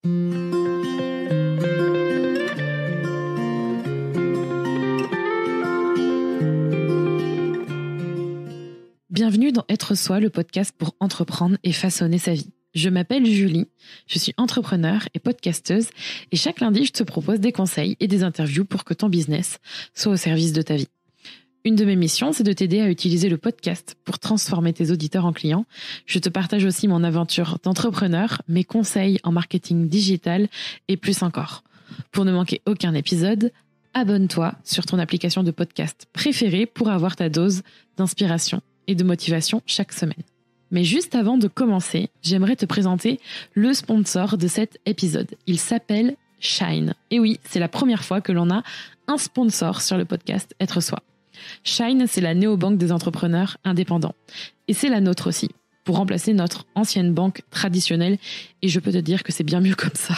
Bienvenue dans Être Soi, le podcast pour entreprendre et façonner sa vie. Je m'appelle Julie, je suis entrepreneure et podcasteuse et chaque lundi, je te propose des conseils et des interviews pour que ton business soit au service de ta vie. Une de mes missions, c'est de t'aider à utiliser le podcast pour transformer tes auditeurs en clients. Je te partage aussi mon aventure d'entrepreneur, mes conseils en marketing digital et plus encore. Pour ne manquer aucun épisode, abonne-toi sur ton application de podcast préférée pour avoir ta dose d'inspiration et de motivation chaque semaine. Mais juste avant de commencer, j'aimerais te présenter le sponsor de cet épisode. Il s'appelle Shine. Et oui, c'est la première fois que l'on a un sponsor sur le podcast Être Soi. Shine, c'est la néobanque des entrepreneurs indépendants. Et c'est la nôtre aussi, pour remplacer notre ancienne banque traditionnelle. Et je peux te dire que c'est bien mieux comme ça.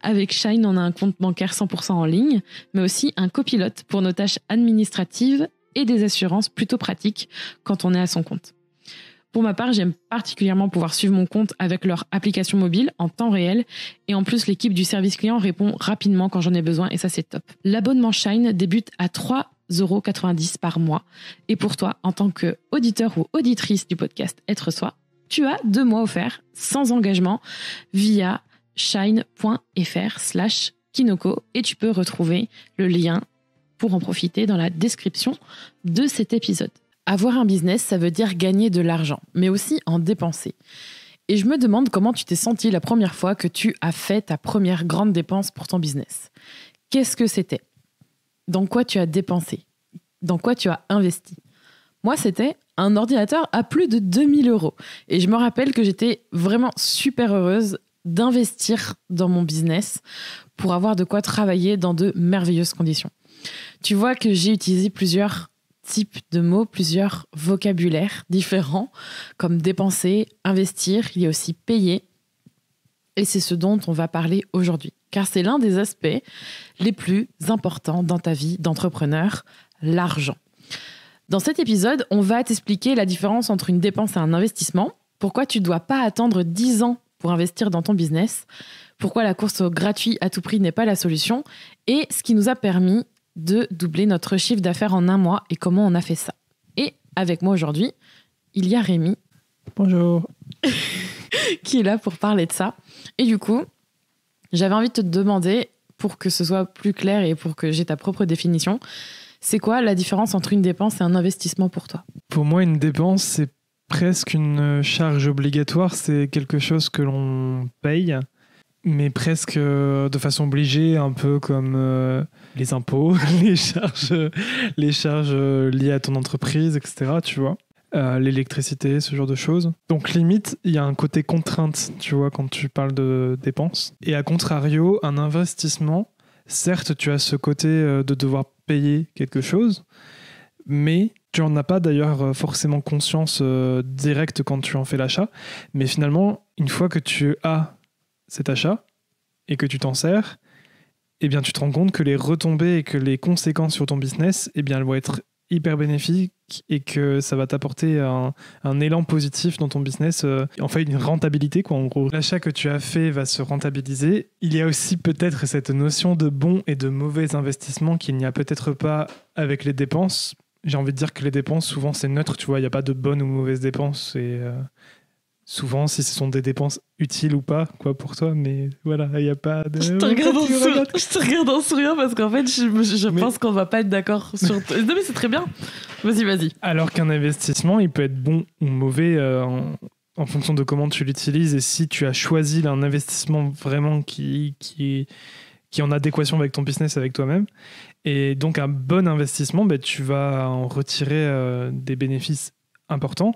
Avec Shine, on a un compte bancaire 100% en ligne, mais aussi un copilote pour nos tâches administratives et des assurances plutôt pratiques quand on est à son compte. Pour ma part, j'aime particulièrement pouvoir suivre mon compte avec leur application mobile en temps réel. Et en plus, l'équipe du service client répond rapidement quand j'en ai besoin et ça, c'est top. L'abonnement Shine débute à 3,90 € par mois. Et pour toi, en tant qu'auditeur ou auditrice du podcast Être Soi, tu as 2 mois offerts sans engagement via shine.fr/Kinoko et tu peux retrouver le lien pour en profiter dans la description de cet épisode. Avoir un business, ça veut dire gagner de l'argent, mais aussi en dépenser. Et je me demande comment tu t'es senti la première fois que tu as fait ta première grande dépense pour ton business. Qu'est-ce que c'était ? Dans quoi tu as dépensé ? Dans quoi tu as investi ? Moi, c'était un ordinateur à plus de 2 000 €. Et je me rappelle que j'étais vraiment super heureuse d'investir dans mon business pour avoir de quoi travailler dans de merveilleuses conditions. Tu vois que j'ai utilisé plusieurs types de mots, plusieurs vocabulaires différents, comme dépenser, investir, il y a aussi payer. Et c'est ce dont on va parler aujourd'hui, car c'est l'un des aspects les plus importants dans ta vie d'entrepreneur, l'argent. Dans cet épisode, on va t'expliquer la différence entre une dépense et un investissement, pourquoi tu ne dois pas attendre 10 ans pour investir dans ton business, pourquoi la course au gratuit à tout prix n'est pas la solution, et ce qui nous a permis de doubler notre chiffre d'affaires en 1 mois et comment on a fait ça. Et avec moi aujourd'hui, il y a Rémi. Bonjour. Qui est là pour parler de ça. Et du coup, j'avais envie de te demander, pour que ce soit plus clair et pour que j'ai ta propre définition, c'est quoi la différence entre une dépense et un investissement pour toi ? Pour moi, une dépense, c'est presque une charge obligatoire. C'est quelque chose que l'on paye, mais presque de façon obligée, un peu comme les impôts, les charges liées à ton entreprise, etc. Tu vois, l'électricité, ce genre de choses. Donc limite, il y a un côté contrainte, tu vois, quand tu parles de dépenses. Et à contrario, un investissement, certes, tu as ce côté de devoir payer quelque chose, mais tu n'en as pas d'ailleurs forcément conscience directe quand tu en fais l'achat. Mais finalement, une fois que tu as cet achat et que tu t'en sers, eh bien, tu te rends compte que les retombées et que les conséquences sur ton business, eh bien, elles vont être hyper bénéfiques et que ça va t'apporter un élan positif dans ton business, en fait une rentabilité quoi, en gros. L'achat que tu as fait va se rentabiliser. Il y a aussi peut-être cette notion de bon et de mauvais investissement qu'il n'y a peut-être pas avec les dépenses. J'ai envie de dire que les dépenses, souvent c'est neutre, tu vois, il n'y a pas de bonnes ou mauvaises dépenses et souvent si ce sont des dépenses utiles ou pas quoi pour toi, mais voilà, il n'y a pas de... Je te regarde en souriant parce qu'en fait je pense qu'on va pas être d'accord sur... Non mais c'est très bien, vas-y. Alors qu'un investissement il peut être bon ou mauvais en fonction de comment tu l'utilises, et si tu as choisi un investissement vraiment qui est en adéquation avec ton business, avec toi-même, et donc un bon investissement, tu vas en retirer des bénéfices importants.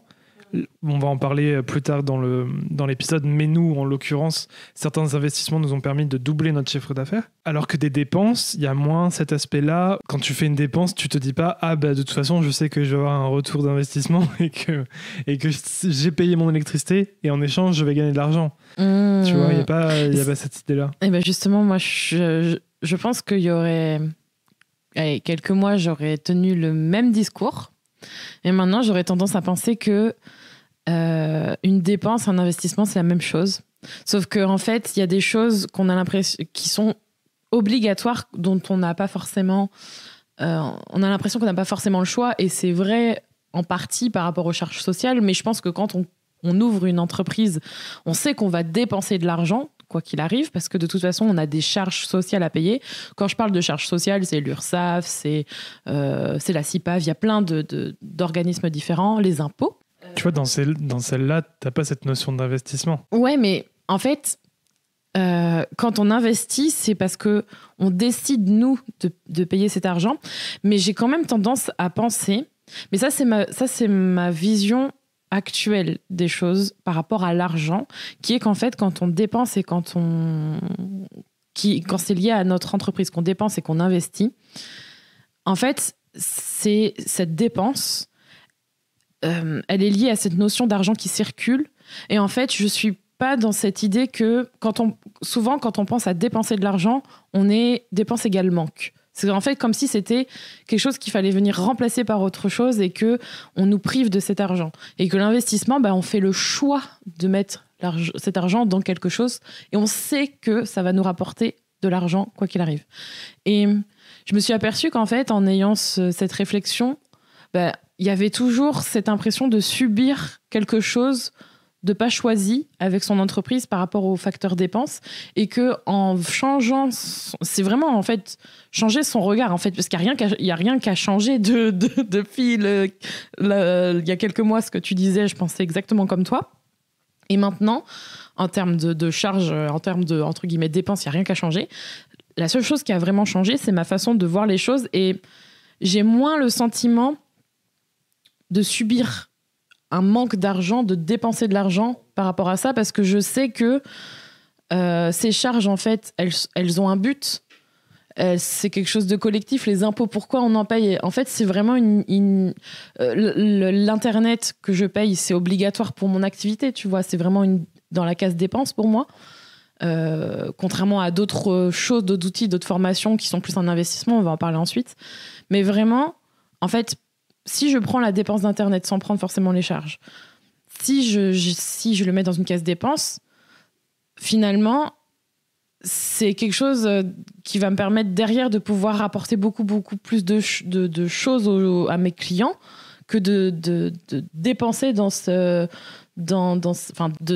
On va en parler plus tard dans l'épisode, mais nous, en l'occurrence, certains investissements nous ont permis de doubler notre chiffre d'affaires. Alors que des dépenses, il y a moins cet aspect-là. Quand tu fais une dépense, tu te dis pas « Ah, de toute façon, je sais que je vais avoir un retour d'investissement et que j'ai payé mon électricité et en échange, je vais gagner de l'argent. » Tu vois, il n'y a pas cette idée-là. Et justement, moi, je pense qu'il y aurait... Allez, quelques mois, j'aurais tenu le même discours. Et maintenant, j'aurais tendance à penser que une dépense, un investissement, c'est la même chose. Sauf que en fait, il y a des choses qu'on a l'impression qui sont obligatoires, dont on n'a pas forcément. On a l'impression qu'on n'a pas forcément le choix, et c'est vrai en partie par rapport aux charges sociales. Mais je pense que quand on ouvre une entreprise, on sait qu'on va dépenser de l'argent, quoi qu'il arrive, parce que de toute façon, on a des charges sociales à payer. Quand je parle de charges sociales, c'est l'URSSAF, c'est la CIPAV, il y a plein d'organismes différents, les impôts. Tu vois, dans celle-là, t'as pas cette notion d'investissement. Ouais, mais en fait, quand on investit, c'est parce que on décide, nous, de payer cet argent. Mais j'ai quand même tendance à penser, mais ça, c'est ma vision actuelle des choses par rapport à l'argent, qui est qu'en fait, quand on dépense et quand c'est lié à notre entreprise, qu'on dépense et qu'on investit, en fait, c'est cette dépense, elle est liée à cette notion d'argent qui circule. Et en fait, je suis pas dans cette idée que souvent, quand on pense à dépenser de l'argent, on est dépense égale manque. C'est en fait comme si c'était quelque chose qu'il fallait venir remplacer par autre chose et que on nous prive de cet argent. Et que l'investissement, on fait le choix de mettre cet argent dans quelque chose et on sait que ça va nous rapporter de l'argent quoi qu'il arrive. Et je me suis aperçue qu'en fait, en ayant cette réflexion, il y avait toujours cette impression de subir quelque chose de pas choisi avec son entreprise par rapport aux facteurs dépenses, et que en changeant, c'est vraiment en fait changer son regard en fait, parce qu'il y a rien qu'à changer depuis il y a quelques mois. Ce que tu disais, je pensais exactement comme toi, et maintenant en termes de charges, en termes de entre guillemets dépenses, il y a rien qu'à changer. La seule chose qui a vraiment changé, c'est ma façon de voir les choses, et j'ai moins le sentiment de subir un manque d'argent, de dépenser de l'argent par rapport à ça, parce que je sais que ces charges, en fait, elles ont un but. C'est quelque chose de collectif. Les impôts, pourquoi on en paye? En fait, c'est vraiment l'Internet que je paye, c'est obligatoire pour mon activité, tu vois. C'est vraiment dans la case dépenses pour moi. Contrairement à d'autres choses, d'autres outils, d'autres formations qui sont plus un investissement, on va en parler ensuite. Mais vraiment, en fait, si je prends la dépense d'Internet sans prendre forcément les charges, si je le mets dans une case dépenses, finalement, c'est quelque chose qui va me permettre derrière de pouvoir apporter beaucoup, beaucoup plus de choses à mes clients que de dépenser de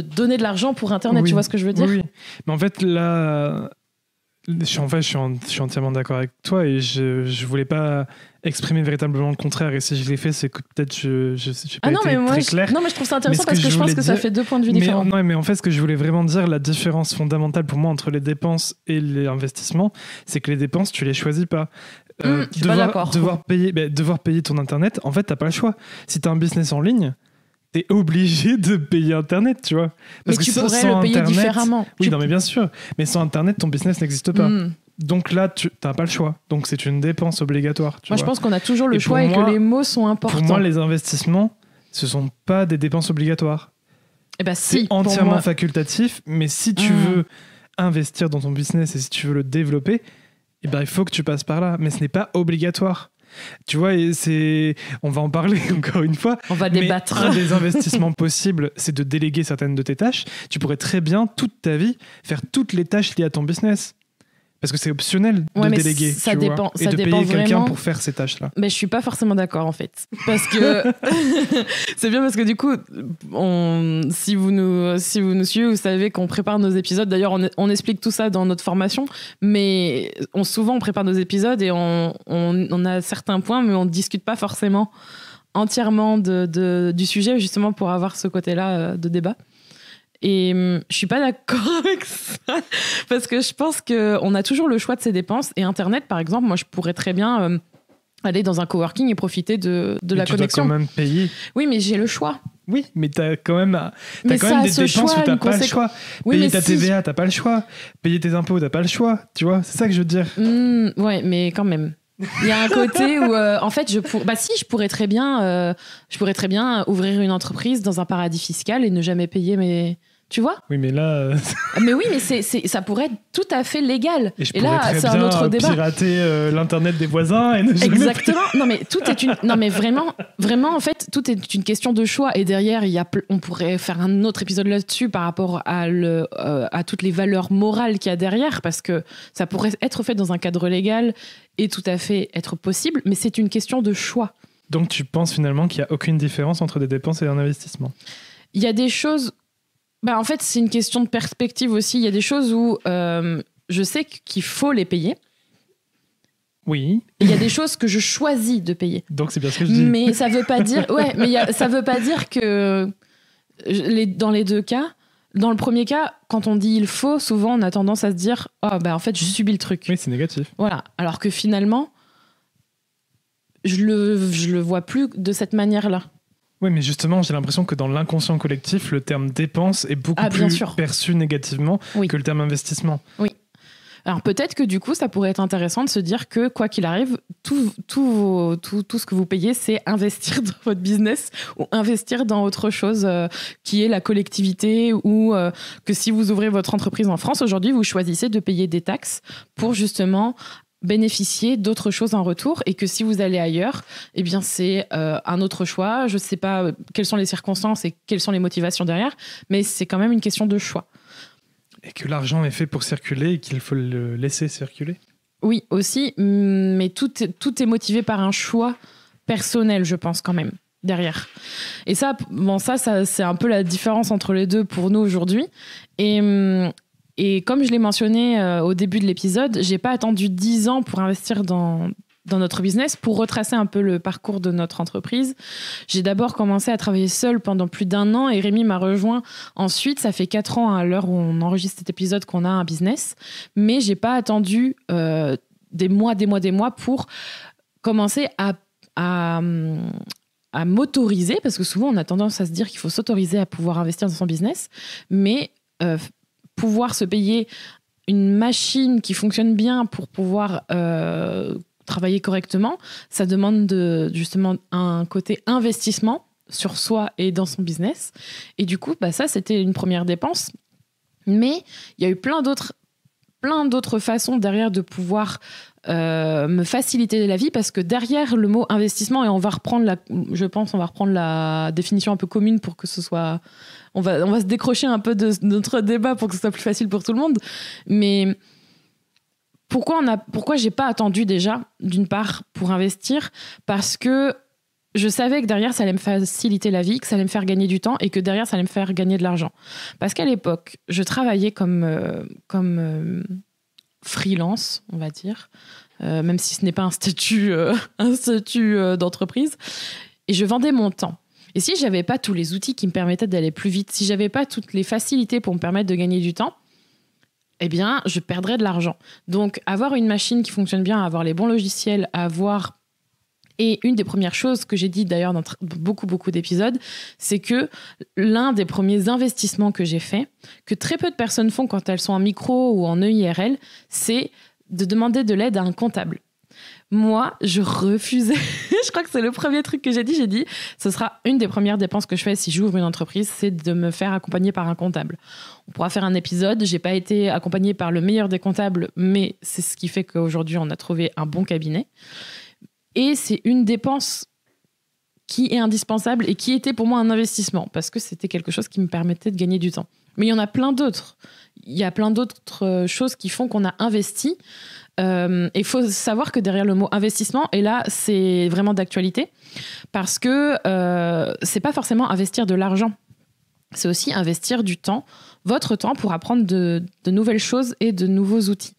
donner de l'argent pour Internet, Oui, tu vois ce que je veux dire? Oui. Mais en fait, là, je suis entièrement d'accord avec toi, et je voulais pas exprimer véritablement le contraire, et si je l'ai fait, c'est que peut-être je n'ai pas été très clair. Non, mais je trouve ça intéressant parce que je pense que ça fait deux points de vue différents. Mais en fait, ce que je voulais vraiment dire, la différence fondamentale pour moi entre les dépenses et les investissements, c'est que les dépenses, tu les choisis pas. Je suis pas d'accord. Devoir payer ton Internet, en fait, t'as pas le choix. Si t'as un business en ligne, t'es obligé de payer Internet, tu vois. Parce mais tu pourrais le payer différemment. Oui, non, mais bien sûr. Mais sans Internet, ton business n'existe pas. Donc là, tu n'as pas le choix. Donc c'est une dépense obligatoire. Moi, je pense qu'on a toujours le choix et que les mots sont importants. Pour moi, les investissements, ce ne sont pas des dépenses obligatoires. C'est entièrement facultatif, mais si tu veux investir dans ton business et si tu veux le développer, il faut que tu passes par là. Mais ce n'est pas obligatoire. Tu vois, on va en parler encore une fois. On va débattre. Un des investissements possibles, c'est de déléguer certaines de tes tâches. Tu pourrais très bien, toute ta vie, faire toutes les tâches liées à ton business. Parce que c'est optionnel de déléguer, ça dépend, et de payer quelqu'un pour faire ces tâches-là. Mais je suis pas forcément d'accord en fait, parce que c'est bien parce que du coup, si vous nous suivez, vous savez qu'on prépare nos épisodes. D'ailleurs, on explique tout ça dans notre formation, mais souvent on prépare nos épisodes et on a certains points, mais on discute pas forcément entièrement du sujet, justement pour avoir ce côté-là de débat. Et je suis pas d'accord avec ça parce que je pense qu'on a toujours le choix de ses dépenses. Et Internet, par exemple, moi je pourrais très bien aller dans un coworking et profiter de la connexion. Tu dois quand même payer. Oui, mais j'ai le choix. Oui, mais t'as quand même des dépenses où t'as pas le choix. Payer ta TVA, t'as pas le choix. Payer tes impôts, t'as pas le choix. Tu vois, c'est ça que je veux dire. Ouais, mais quand même. Il y a un côté où, en fait, je pourrais très bien ouvrir une entreprise dans un paradis fiscal et ne jamais payer Tu vois ? Oui, mais là... Mais oui, mais ça pourrait être tout à fait légal. Et je Et pourrais là, très c'est un bien autre débat. pirater l'internet des voisins et ne jamais... Exactement. Non, mais non, mais vraiment, en fait, tout est une question de choix. Et derrière, on pourrait faire un autre épisode là-dessus par rapport à toutes les valeurs morales qu'il y a derrière, parce que ça pourrait être fait dans un cadre légal et tout à fait être possible, mais c'est une question de choix. Donc tu penses finalement qu'il n'y a aucune différence entre des dépenses et un investissement ? Il y a des choses... en fait, c'est une question de perspective aussi. Il y a des choses où je sais qu'il faut les payer. Oui. Et il y a des choses que je choisis de payer. Donc c'est bien ce que je dis. Mais ça veut pas dire... Ouais, mais ça veut pas dire que dans les deux cas... Dans le premier cas, quand on dit il faut, souvent on a tendance à se dire « Oh, en fait, je subis le truc. » Oui, c'est négatif. Voilà. Alors que finalement, je le vois plus de cette manière-là. Oui, mais justement, j'ai l'impression que dans l'inconscient collectif, le terme dépense est beaucoup plus perçu négativement que le terme investissement. Oui. Alors peut-être que du coup, ça pourrait être intéressant de se dire que quoi qu'il arrive, tout ce que vous payez, c'est investir dans votre business ou investir dans autre chose qui est la collectivité, ou que si vous ouvrez votre entreprise en France aujourd'hui, vous choisissez de payer des taxes pour justement bénéficier d'autres choses en retour, et que si vous allez ailleurs, eh bien c'est un autre choix. Je ne sais pas quelles sont les circonstances et quelles sont les motivations derrière, mais c'est quand même une question de choix. Et que l'argent est fait pour circuler et qu'il faut le laisser circuler. Oui, aussi, mais tout est motivé par un choix personnel, je pense, quand même, derrière. Et ça c'est un peu la différence entre les deux pour nous aujourd'hui. Et comme je l'ai mentionné au début de l'épisode, j'ai pas attendu 10 ans pour investir dans notre business. Pour retracer un peu le parcours de notre entreprise, j'ai d'abord commencé à travailler seule pendant plus d'1 an, et Rémi m'a rejoint ensuite. Ça fait 4 ans à l'heure où on enregistre cet épisode qu'on a un business, mais j'ai pas attendu des mois pour commencer à m'autoriser, parce que souvent on a tendance à se dire qu'il faut s'autoriser à pouvoir investir dans son business, mais pouvoir se payer une machine qui fonctionne bien pour pouvoir travailler correctement, ça demande justement un côté investissement sur soi et dans son business. Et du coup, ça, c'était une première dépense. Mais il y a eu plein d'autres façons derrière de pouvoir me faciliter la vie, parce que derrière le mot investissement, et on va reprendre la définition un peu commune pour que ce soit... On va se décrocher un peu de notre débat pour que ce soit plus facile pour tout le monde. Mais... Pourquoi j'ai pas attendu déjà, d'une part, pour investir ? Parce que je savais que derrière, ça allait me faciliter la vie, que ça allait me faire gagner du temps, et que derrière, ça allait me faire gagner de l'argent. Parce qu'à l'époque, je travaillais comme freelance, on va dire, même si ce n'est pas un statut d'entreprise, et je vendais mon temps. Et si j'avais pas tous les outils qui me permettaient d'aller plus vite, si j'avais pas toutes les facilités pour me permettre de gagner du temps, eh bien, je perdrais de l'argent. Donc, avoir une machine qui fonctionne bien, avoir les bons logiciels, Et une des premières choses que j'ai dit d'ailleurs dans beaucoup d'épisodes, c'est que l'un des premiers investissements que j'ai fait, que très peu de personnes font quand elles sont en micro ou en EIRL, c'est de demander de l'aide à un comptable. Moi, je refusais. Je crois que c'est le premier truc que j'ai dit. J'ai dit, ce sera une des premières dépenses que je fais si j'ouvre une entreprise, c'est de me faire accompagner par un comptable. On pourra faire un épisode. J'ai pas été accompagnée par le meilleur des comptables, mais c'est ce qui fait qu'aujourd'hui, on a trouvé un bon cabinet. Et c'est une dépense qui est indispensable et qui était pour moi un investissement, parce que c'était quelque chose qui me permettait de gagner du temps. Mais il y en a plein d'autres. Il y a plein d'autres choses qui font qu'on a investi. Il faut savoir que derrière le mot investissement, et là c'est vraiment d'actualité, parce que c'est pas forcément investir de l'argent, c'est aussi investir du temps, votre temps, pour apprendre de nouvelles choses et de nouveaux outils.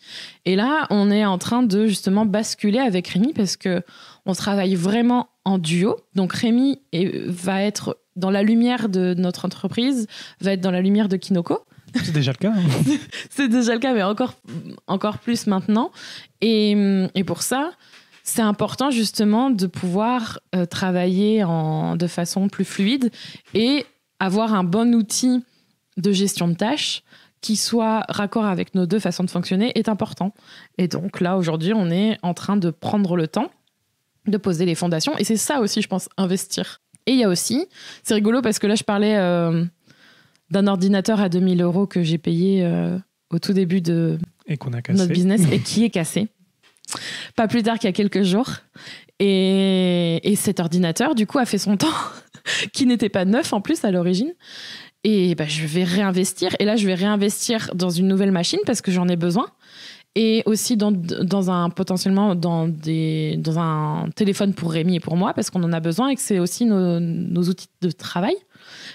Et là on est en train de justement basculer avec Rémi, parce que on travaille vraiment en duo. Donc Rémi va être dans la lumière de notre entreprise, va être dans la lumière de Kinoko. C'est déjà le cas. C'est déjà le cas, mais encore plus maintenant. Et pour ça, c'est important justement de pouvoir travailler de façon plus fluide et avoir un bon outil de gestion de tâches qui soit raccord avec nos deux façons de fonctionner est important. Et donc là, aujourd'hui, on est en train de prendre le temps de poser les fondations. Et c'est ça aussi, je pense, investir. Et il y a aussi, c'est rigolo parce que là, je parlais... d'un ordinateur à 2000 € que j'ai payé au tout début de Et qu'on a cassé. notre business et qui est cassé. Pas plus tard qu'il y a quelques jours. Et cet ordinateur, du coup, a fait son temps, qui n'était pas neuf en plus à l'origine. Et je vais réinvestir. Et là, je vais réinvestir dans une nouvelle machine parce que j'en ai besoin. Et aussi potentiellement dans un téléphone pour Rémi et pour moi parce qu'on en a besoin et que c'est aussi nos outils de travail.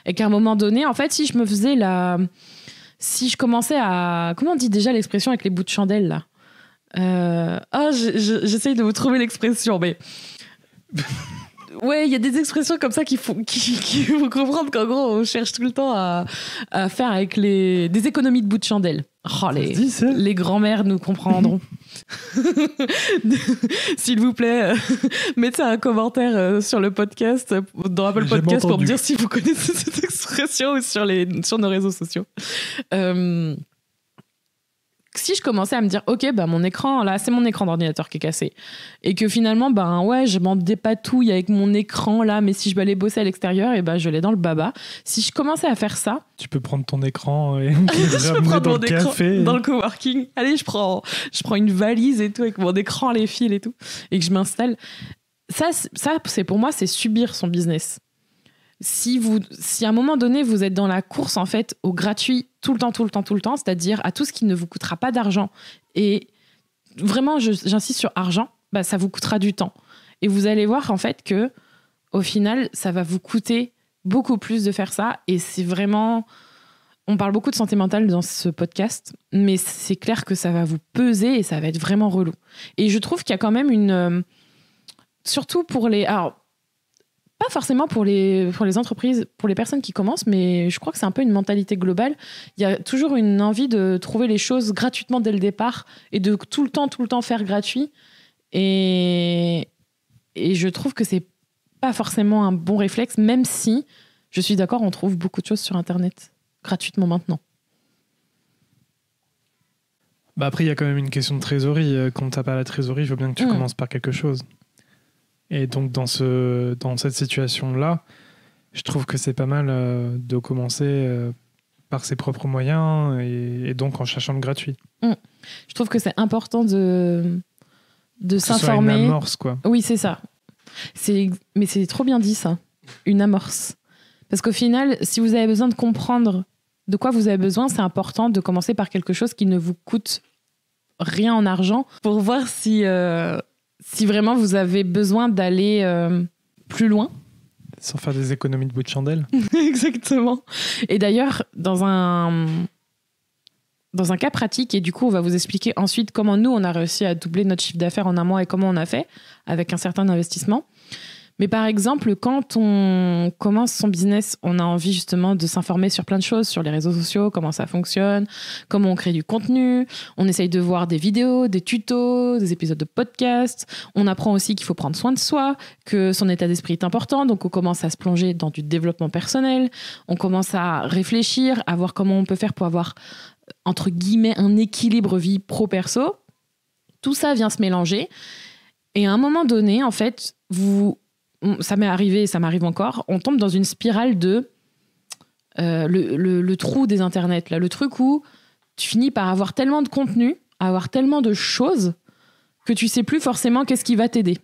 Et qu'à un moment donné, en fait, si je commençais à... Comment on dit déjà l'expression avec les bouts de chandelle, là j'essaye de vous trouver l'expression, mais... Ouais, il y a des expressions comme ça qui font comprendre qu'en gros, on cherche tout le temps à faire avec des économies de bouts de chandelle. Oh, les grands-mères nous comprendront. S'il vous plaît, mettez un commentaire sur le podcast, dans Apple Podcast, pour me dire si vous connaissez cette expression ou sur nos réseaux sociaux. Si je commençais à me dire, ok, mon écran, là, c'est mon écran d'ordinateur qui est cassé. Et que finalement, je m'en dépatouille avec mon écran, là, mais si je veux aller bosser à l'extérieur, je l'ai dans le baba. Si je commençais à faire ça... Tu peux prendre ton écran et je peux prendre mon écran café. Dans le coworking. Allez, je prends une valise et tout, avec mon écran, les fils et tout, et que je m'installe. Ça, c'est pour moi, c'est subir son business. Si à un moment donné, vous êtes dans la course, en fait, au gratuit tout le temps, c'est-à-dire à tout ce qui ne vous coûtera pas d'argent, et vraiment, j'insiste sur argent, ça vous coûtera du temps. Et vous allez voir, en fait, que au final, ça va vous coûter beaucoup plus de faire ça. Et c'est vraiment... On parle beaucoup de santé mentale dans ce podcast, mais c'est clair que ça va vous peser et ça va être vraiment relou. Et je trouve qu'il y a quand même une... surtout pour les... Alors, pas forcément pour les entreprises, pour les personnes qui commencent, mais je crois que c'est un peu une mentalité globale. Il y a toujours une envie de trouver les choses gratuitement dès le départ et de tout le temps faire gratuit. Et je trouve que c'est pas forcément un bon réflexe, même si, je suis d'accord, on trouve beaucoup de choses sur Internet gratuitement maintenant. Après, il y a quand même une question de trésorerie. Quand t'as pas la trésorerie, il faut bien que tu commences par quelque chose. Et donc, dans cette situation-là, je trouve que c'est pas mal de commencer par ses propres moyens et donc en cherchant le gratuit. Je trouve que c'est important de s'informer. Que ce soit une amorce, quoi. Oui, c'est ça. Mais c'est trop bien dit, ça. Une amorce. Parce qu'au final, si vous avez besoin de comprendre de quoi vous avez besoin, c'est important de commencer par quelque chose qui ne vous coûte rien en argent pour voir si vraiment vous avez besoin d'aller plus loin. Sans faire des économies de bout de chandelle. Exactement. Et d'ailleurs, dans un cas pratique, et du coup, on va vous expliquer ensuite comment nous, on a réussi à doubler notre chiffre d'affaires en un mois et comment on a fait avec un certain investissement. Mais par exemple, quand on commence son business, on a envie justement de s'informer sur plein de choses, sur les réseaux sociaux, comment ça fonctionne, comment on crée du contenu. On essaye de voir des vidéos, des tutos, des épisodes de podcast. On apprend aussi qu'il faut prendre soin de soi, que son état d'esprit est important. Donc, on commence à se plonger dans du développement personnel. On commence à réfléchir, à voir comment on peut faire pour avoir, entre guillemets, un équilibre vie pro-perso. Tout ça vient se mélanger. Et à un moment donné, en fait, ça m'est arrivé et ça m'arrive encore, on tombe dans une spirale de le trou des internets, là, le truc où tu finis par avoir tellement de contenu, avoir tellement de choses que tu sais plus forcément qu'est-ce qui va t'aider.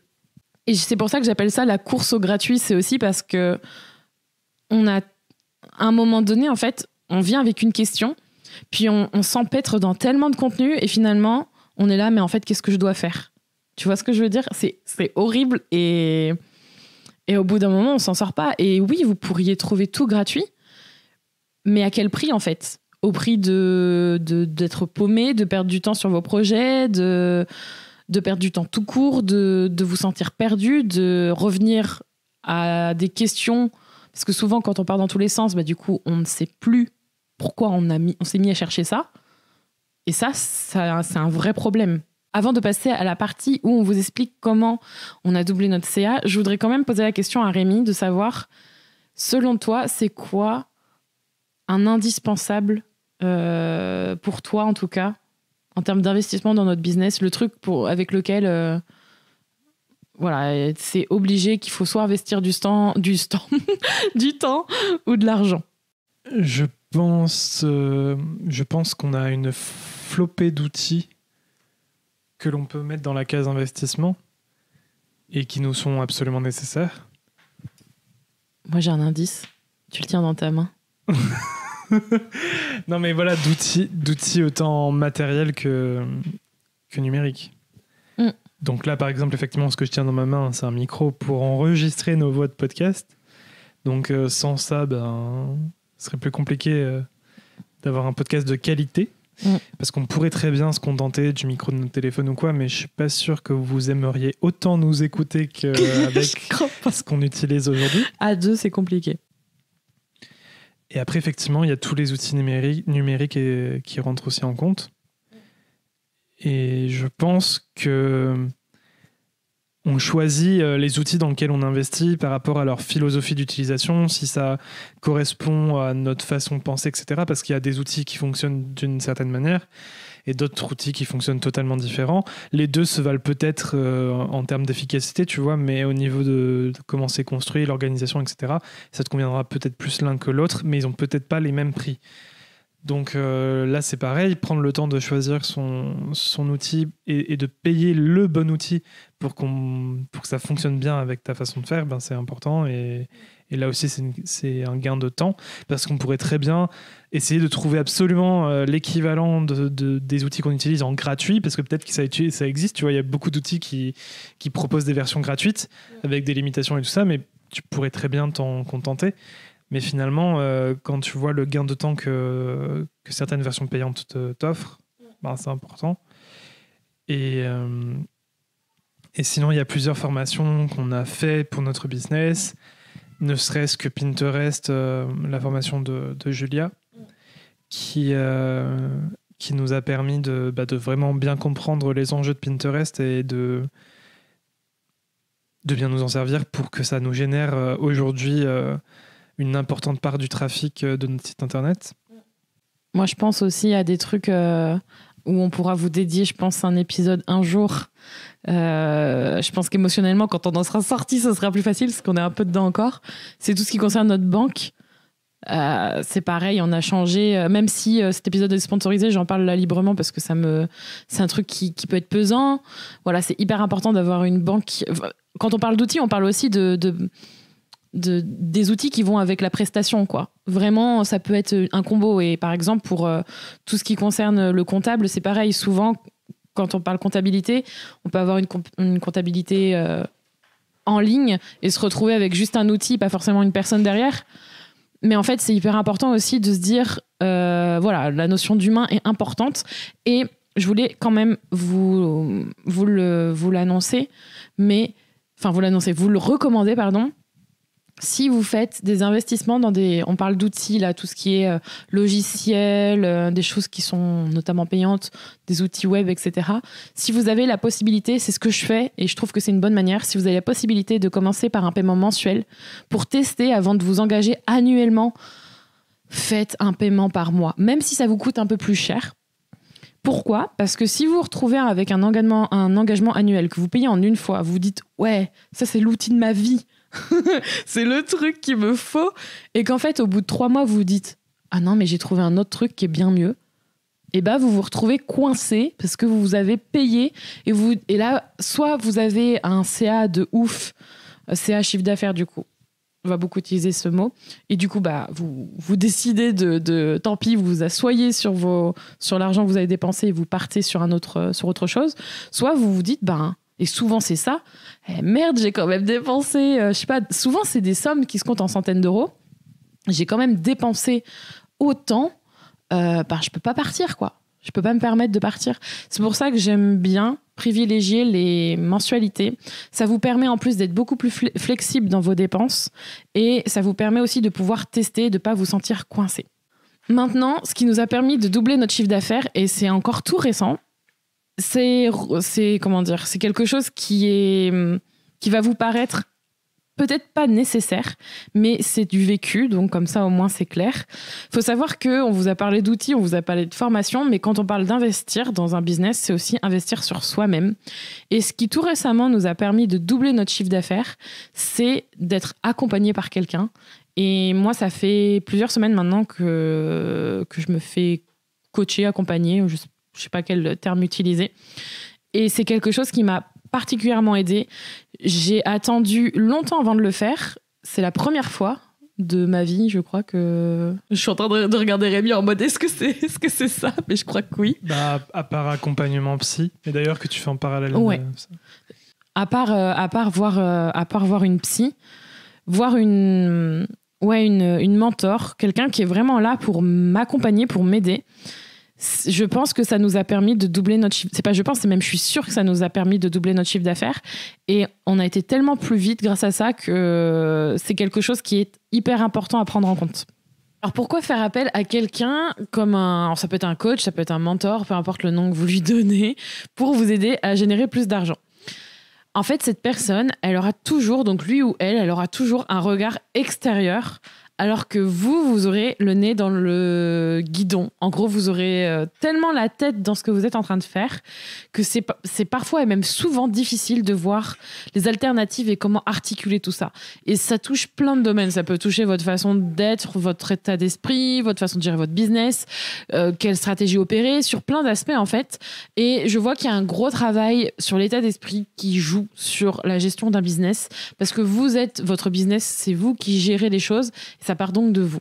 Et c'est pour ça que j'appelle ça la course au gratuit. C'est aussi parce que on a, à un moment donné, en fait, on vient avec une question, puis on s'empêtre dans tellement de contenu et finalement, on est là, mais en fait, qu'est-ce que je dois faire ? Tu vois ce que je veux dire ? C'est horrible et au bout d'un moment, on s'en sort pas. Et oui, vous pourriez trouver tout gratuit, mais à quel prix, en fait ? Au prix d'être paumé, de perdre du temps sur vos projets, de perdre du temps tout court, de vous sentir perdu, de revenir à des questions. Parce que souvent, quand on part dans tous les sens, du coup, on ne sait plus pourquoi on s'est mis à chercher ça. Et ça, c'est un vrai problème. Avant de passer à la partie où on vous explique comment on a doublé notre CA, je voudrais quand même poser la question à Rémi de savoir, selon toi, c'est quoi un indispensable pour toi, en tout cas, en termes d'investissement dans notre business, le truc avec lequel c'est obligé qu'il faut soit investir du temps ou de l'argent. Je pense qu'on a une flopée d'outils que l'on peut mettre dans la case investissement et qui nous sont absolument nécessaires. Moi, j'ai un indice. Tu le tiens dans ta main. Non, mais voilà, d'outils autant matériels que numériques. Donc là, par exemple, effectivement, ce que je tiens dans ma main, c'est un micro pour enregistrer nos voix de podcast. Donc sans ça, ce serait plus compliqué d'avoir un podcast de qualité. Parce qu'on pourrait très bien se contenter du micro de notre téléphone ou quoi, mais je suis pas sûr que vous aimeriez autant nous écouter qu'avec ce qu'on utilise aujourd'hui. À deux, c'est compliqué. Et après, effectivement, il y a tous les outils numériques qui rentrent aussi en compte. Et je pense que on choisit les outils dans lesquels on investit par rapport à leur philosophie d'utilisation, si ça correspond à notre façon de penser, etc. Parce qu'il y a des outils qui fonctionnent d'une certaine manière et d'autres outils qui fonctionnent totalement différents. Les deux se valent peut-être en termes d'efficacité, tu vois, mais au niveau de comment c'est construit, l'organisation, etc., ça te conviendra peut-être plus l'un que l'autre, mais ils n'ont peut-être pas les mêmes prix. Donc là, c'est pareil, prendre le temps de choisir son outil et de payer le bon outil pour que ça fonctionne bien avec ta façon de faire, c'est important. Et là aussi, c'est un gain de temps parce qu'on pourrait très bien essayer de trouver absolument l'équivalent des outils qu'on utilise en gratuit, parce que peut-être que ça existe. Tu vois, il y a beaucoup d'outils qui proposent des versions gratuites avec des limitations et tout ça, mais tu pourrais très bien t'en contenter. Mais finalement, quand tu vois le gain de temps que certaines versions payantes t'offrent, c'est important. Et sinon, il y a plusieurs formations qu'on a fait pour notre business, ne serait-ce que Pinterest, la formation de Julia, qui nous a permis de vraiment bien comprendre les enjeux de Pinterest et de bien nous en servir pour que ça nous génère aujourd'hui une importante part du trafic de notre site internet. Moi, je pense aussi à des trucs où on pourra vous dédier, je pense, un épisode un jour. Je pense qu'émotionnellement, quand on en sera sorti, ce sera plus facile parce qu'on est un peu dedans encore. C'est tout ce qui concerne notre banque. C'est pareil, on a changé, même si cet épisode est sponsorisé, j'en parle là librement parce que c'est un truc qui peut être pesant. Voilà, c'est hyper important d'avoir une banque. Quand on parle d'outils, on parle aussi des outils qui vont avec la prestation, quoi. Vraiment, ça peut être un combo. Et par exemple, pour tout ce qui concerne le comptable, c'est pareil. Souvent, quand on parle comptabilité, on peut avoir une comptabilité en ligne et se retrouver avec juste un outil, pas forcément une personne derrière. Mais en fait, c'est hyper important aussi de se dire, voilà, la notion d'humain est importante. Et je voulais quand même vous l'annoncer, vous le recommander, pardon. Si vous faites des investissements on parle d'outils, là, tout ce qui est logiciel, des choses qui sont notamment payantes, des outils web, etc. Si vous avez la possibilité, c'est ce que je fais et je trouve que c'est une bonne manière, si vous avez la possibilité de commencer par un paiement mensuel pour tester avant de vous engager annuellement, faites un paiement par mois, même si ça vous coûte un peu plus cher. Pourquoi ? Parce que si vous vous retrouvez avec un engagement annuel que vous payez en une fois, vous vous dites « Ouais, ça c'est l'outil de ma vie ». C'est le truc qu'il me faut, et qu'en fait au bout de 3 mois vous vous dites ah non mais j'ai trouvé un autre truc qui est bien mieux, et vous vous retrouvez coincé parce que vous avez payé et là soit vous avez un CA de ouf, CA chiffre d'affaires, du coup on va beaucoup utiliser ce mot, et du coup vous décidez de tant pis, vous vous asseyez sur l'argent que vous avez dépensé et vous partez sur autre chose, soit vous vous dites et souvent c'est ça, merde, j'ai quand même dépensé, je sais pas, souvent c'est des sommes qui se comptent en centaines d'euros, j'ai quand même dépensé autant, je peux pas partir, quoi. Je peux pas me permettre de partir. C'est pour ça que j'aime bien privilégier les mensualités. Ça vous permet en plus d'être beaucoup plus flexible dans vos dépenses, et ça vous permet aussi de pouvoir tester, de pas vous sentir coincé. Maintenant, ce qui nous a permis de doubler notre chiffre d'affaires, et c'est encore tout récent, c'est quelque chose qui va vous paraître peut-être pas nécessaire, mais c'est du vécu, donc comme ça au moins c'est clair. Il faut savoir qu'on vous a parlé d'outils, on vous a parlé de formation, mais quand on parle d'investir dans un business, c'est aussi investir sur soi-même. Et ce qui tout récemment nous a permis de doubler notre chiffre d'affaires, c'est d'être accompagné par quelqu'un Et moi, ça fait plusieurs semaines maintenant que je me fais coacher, accompagner, je sais pas quel terme utiliser. Et c'est quelque chose qui m'a particulièrement aidée. J'ai attendu longtemps avant de le faire. C'est la première fois de ma vie, je crois que... Je suis en train de regarder Rémi en mode est-ce que c'est ça? Mais je crois que oui. À part accompagnement psy, et d'ailleurs que tu fais en parallèle. Ouais. À part voir une psy, voir une mentor, quelqu'un qui est vraiment là pour m'accompagner, pour m'aider. Je pense que ça nous a permis de doubler notre chiffre. C'est pas je pense, c'est même je suis sûre que ça nous a permis de doubler notre chiffre d'affaires. Et on a été tellement plus vite grâce à ça que c'est quelque chose qui est hyper important à prendre en compte. Alors pourquoi faire appel à quelqu'un comme ça peut être un coach, ça peut être un mentor, peu importe le nom que vous lui donnez, pour vous aider à générer plus d'argent. En fait, cette personne, elle aura toujours, donc lui ou elle aura toujours un regard extérieur, alors que vous aurez le nez dans le guidon. En gros, vous aurez tellement la tête dans ce que vous êtes en train de faire que c'est parfois et même souvent difficile de voir les alternatives et comment articuler tout ça. Et ça touche plein de domaines. Ça peut toucher votre façon d'être, votre état d'esprit, votre façon de gérer votre business, quelle stratégie opérer, sur plein d'aspects en fait. Et je vois qu'il y a un gros travail sur l'état d'esprit qui joue sur la gestion d'un business parce que votre business, c'est vous qui gérez les choses. Ça part donc de vous.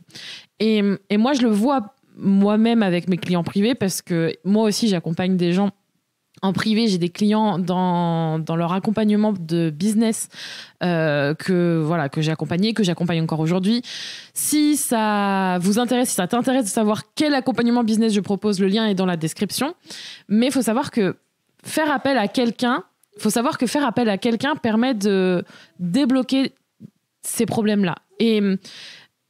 Et moi, je le vois moi-même avec mes clients privés parce que moi aussi, j'accompagne des gens en privé. J'ai des clients dans leur accompagnement de business que j'ai accompagné, que j'accompagne encore aujourd'hui. Si ça vous intéresse, si ça t'intéresse de savoir quel accompagnement business je propose, le lien est dans la description. Mais il faut savoir que faire appel à quelqu'un permet de débloquer ces problèmes-là. Et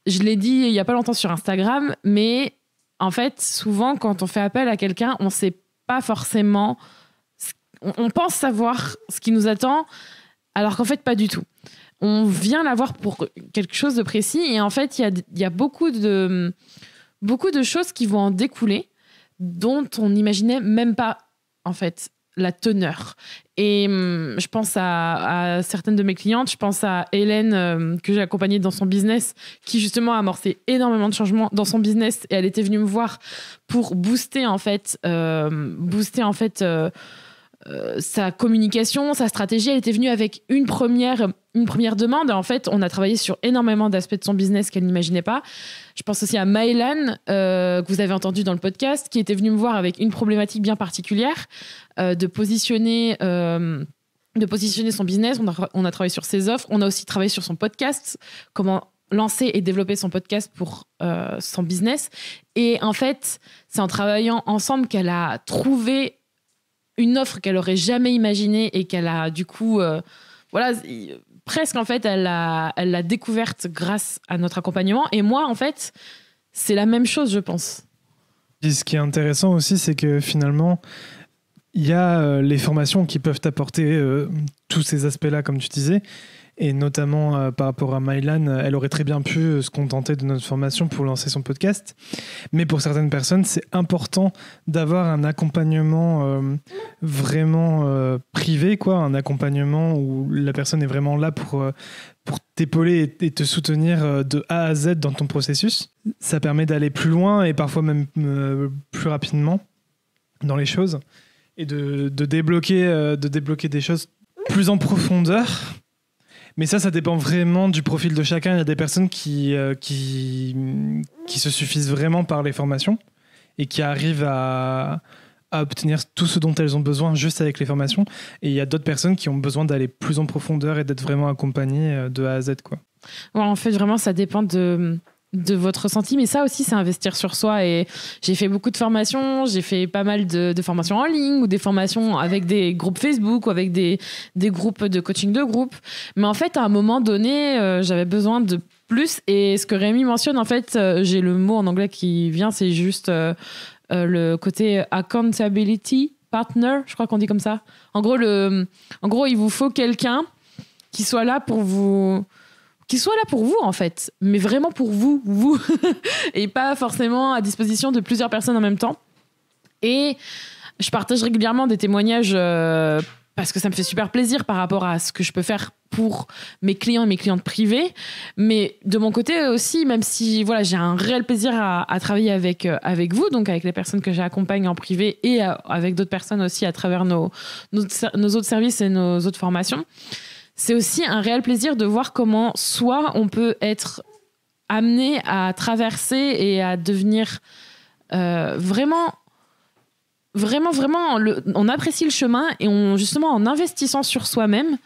je l'ai dit il n'y a pas longtemps sur Instagram, mais en fait, souvent, quand on fait appel à quelqu'un, on ne sait pas forcément... On pense savoir ce qui nous attend, alors qu'en fait, pas du tout. On vient l'avoir pour quelque chose de précis, et en fait, il y a beaucoup de choses qui vont en découler, dont on n'imaginait même pas, en fait, la teneur. Et je pense à certaines de mes clientes, je pense à Hélène que j'ai accompagnée dans son business, qui justement a amorcé énormément de changements dans son business, et elle était venue me voir pour booster en fait sa communication, sa stratégie. Elle était venue avec une première demande. En fait, on a travaillé sur énormément d'aspects de son business qu'elle n'imaginait pas. Je pense aussi à Maëlan, que vous avez entendu dans le podcast, qui était venue me voir avec une problématique bien particulière, de positionner son business. On a travaillé sur ses offres. On a aussi travaillé sur son podcast, comment lancer et développer son podcast pour son business. Et en fait, c'est en travaillant ensemble qu'elle a trouvé une offre qu'elle aurait jamais imaginée et qu'elle a du coup, presque en fait, elle l'a découverte grâce à notre accompagnement. Et moi, en fait, c'est la même chose, je pense. Et ce qui est intéressant aussi, c'est que finalement, il y a les formations qui peuvent apporter tous ces aspects-là, comme tu disais. Et notamment par rapport à Maëlan, elle aurait très bien pu se contenter de notre formation pour lancer son podcast. Mais pour certaines personnes, c'est important d'avoir un accompagnement vraiment privé, quoi, un accompagnement où la personne est vraiment là pour t'épauler et te soutenir de A à Z dans ton processus. Ça permet d'aller plus loin et parfois même plus rapidement dans les choses et de débloquer des choses plus en profondeur. Mais ça dépend vraiment du profil de chacun. Il y a des personnes qui se suffisent vraiment par les formations et qui arrivent à obtenir tout ce dont elles ont besoin juste avec les formations. Et il y a d'autres personnes qui ont besoin d'aller plus en profondeur et d'être vraiment accompagnées de A à Z, quoi. Ouais, en fait, vraiment, ça dépend de votre ressenti, mais ça aussi c'est investir sur soi. Et j'ai fait beaucoup de formations, j'ai fait pas mal de formations en ligne ou des formations avec des groupes Facebook ou avec des groupes de coaching de groupe, mais en fait à un moment donné j'avais besoin de plus. Et ce que Rémi mentionne, en fait, j'ai le mot en anglais qui vient, c'est juste le côté accountability partner, je crois qu'on dit comme ça. En gros, il vous faut quelqu'un qui soit là pour vous en fait, mais vraiment pour vous et pas forcément à disposition de plusieurs personnes en même temps. Et je partage régulièrement des témoignages parce que ça me fait super plaisir par rapport à ce que je peux faire pour mes clients et mes clientes privées. Mais de mon côté aussi, même si voilà, j'ai un réel plaisir à travailler avec vous, donc avec les personnes que j'accompagne en privé et avec d'autres personnes aussi à travers nos autres services et nos autres formations, c'est aussi un réel plaisir de voir comment soit on peut être amené à traverser et à devenir vraiment, on apprécie le chemin et justement, en investissant sur soi-même,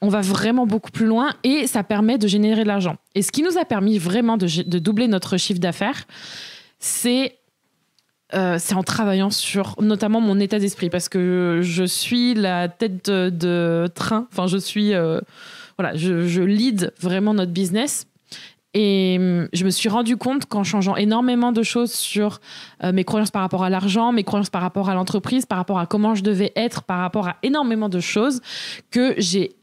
on va vraiment beaucoup plus loin et ça permet de générer de l'argent. Et ce qui nous a permis vraiment de doubler notre chiffre d'affaires, c'est en travaillant sur notamment mon état d'esprit, parce que je suis la tête de train, enfin je lead vraiment notre business. Et je me suis rendu compte qu'en changeant énormément de choses sur mes croyances par rapport à l'argent, mes croyances par rapport à l'entreprise, par rapport à comment je devais être, par rapport à énormément de choses, que j'ai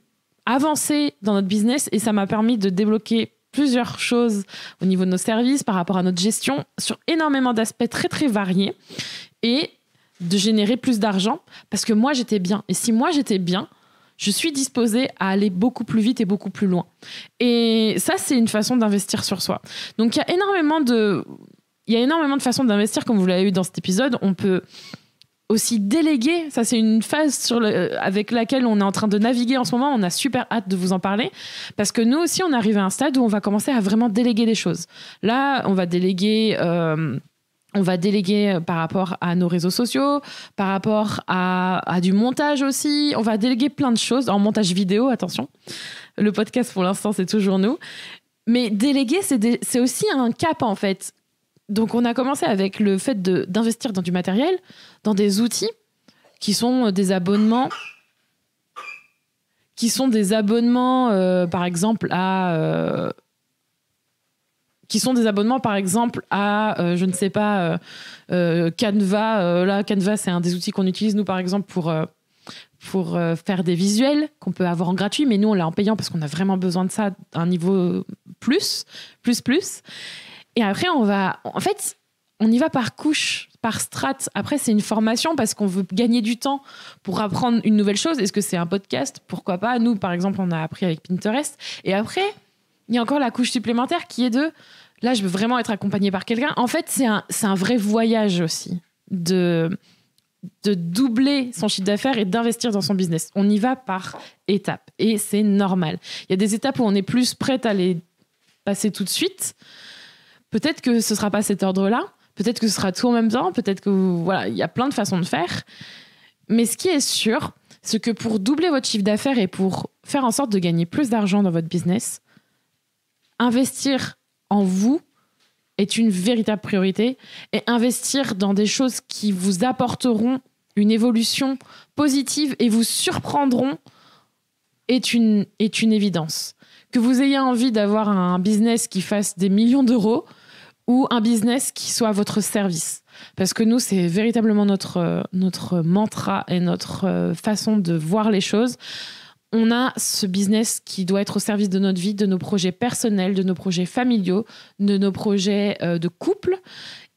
avancé dans notre business et ça m'a permis de débloquer plusieurs choses au niveau de nos services, par rapport à notre gestion, sur énormément d'aspects très, très variés et de générer plus d'argent parce que moi, j'étais bien. Et si moi, j'étais bien, je suis disposée à aller beaucoup plus vite et beaucoup plus loin. Et ça, c'est une façon d'investir sur soi. Donc, il y a énormément de façons d'investir, comme vous l'avez eu dans cet épisode. On peut aussi déléguer. Ça, c'est une phase avec laquelle on est en train de naviguer en ce moment. On a super hâte de vous en parler parce que nous aussi, on arrive à un stade où on va commencer à vraiment déléguer des choses. Là, on va déléguer par rapport à nos réseaux sociaux, par rapport à du montage aussi. On va déléguer plein de choses. En montage vidéo, attention. Le podcast, pour l'instant, c'est toujours nous. Mais déléguer, c'est aussi un cap, en fait. Donc, on a commencé avec le fait d'investir dans du matériel, dans des outils qui sont des abonnements, par exemple, à... je ne sais pas, Canva. Là, Canva, c'est un des outils qu'on utilise, nous, par exemple, pour faire des visuels qu'on peut avoir en gratuit. Mais nous, on l'a en payant parce qu'on a vraiment besoin de ça à un niveau plus. Et après, on y va par couche, par strate. Après, c'est une formation parce qu'on veut gagner du temps pour apprendre une nouvelle chose. Est-ce que c'est un podcast? Pourquoi pas? Nous, par exemple, on a appris avec Pinterest. Et après, il y a encore la couche supplémentaire qui est là, je veux vraiment être accompagnée par quelqu'un. En fait, c'est un vrai voyage aussi de doubler son chiffre d'affaires et d'investir dans son business. On y va par étapes et c'est normal. Il y a des étapes où on est plus prête à les passer tout de suite. Peut-être que ce ne sera pas cet ordre-là. Peut-être que ce sera tout en même temps. Peut-être que, voilà, il y a plein de façons de faire. Mais ce qui est sûr, c'est que pour doubler votre chiffre d'affaires et pour faire en sorte de gagner plus d'argent dans votre business, investir en vous est une véritable priorité et investir dans des choses qui vous apporteront une évolution positive et vous surprendront est une évidence. Que vous ayez envie d'avoir un business qui fasse des millions d'euros ou un business qui soit à votre service. Parce que nous, c'est véritablement notre mantra et notre façon de voir les choses. On a ce business qui doit être au service de notre vie, de nos projets personnels, de nos projets familiaux, de nos projets de couple.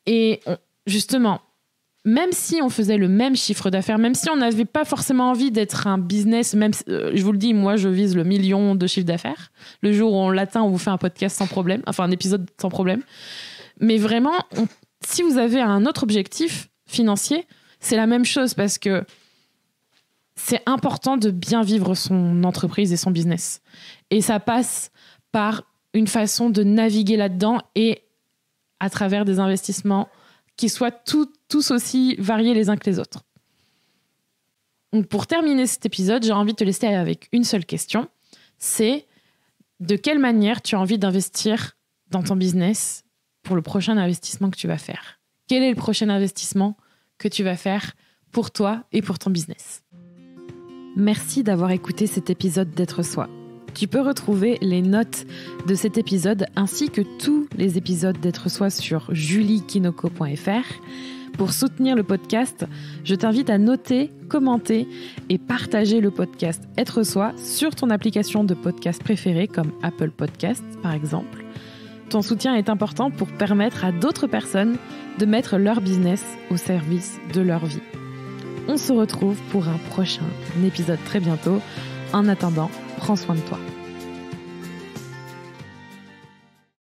Et justement, même si on faisait le même chiffre d'affaires, même si on n'avait pas forcément envie d'être un business, même je vous le dis, moi, je vise le 1 million de chiffre d'affaires. Le jour où on l'atteint, on vous fait un podcast sans problème, enfin un épisode sans problème. Mais vraiment, si vous avez un autre objectif financier, c'est la même chose parce que c'est important de bien vivre son entreprise et son business. Et ça passe par une façon de naviguer là-dedans et à travers des investissements qui soient tous aussi variés les uns que les autres. Donc pour terminer cet épisode, j'ai envie de te laisser avec une seule question. C'est de quelle manière tu as envie d'investir dans ton business pour le prochain investissement que tu vas faire? Quel est le prochain investissement que tu vas faire pour toi et pour ton business? Merci d'avoir écouté cet épisode d'Être Soi. Tu peux retrouver les notes de cet épisode ainsi que tous les épisodes d'Être Soi sur juliekinoko.fr. Pour soutenir le podcast, je t'invite à noter, commenter et partager le podcast Être Soi sur ton application de podcast préférée comme Apple Podcasts par exemple. Ton soutien est important pour permettre à d'autres personnes de mettre leur business au service de leur vie. On se retrouve pour un prochain épisode très bientôt. En attendant, prends soin de toi.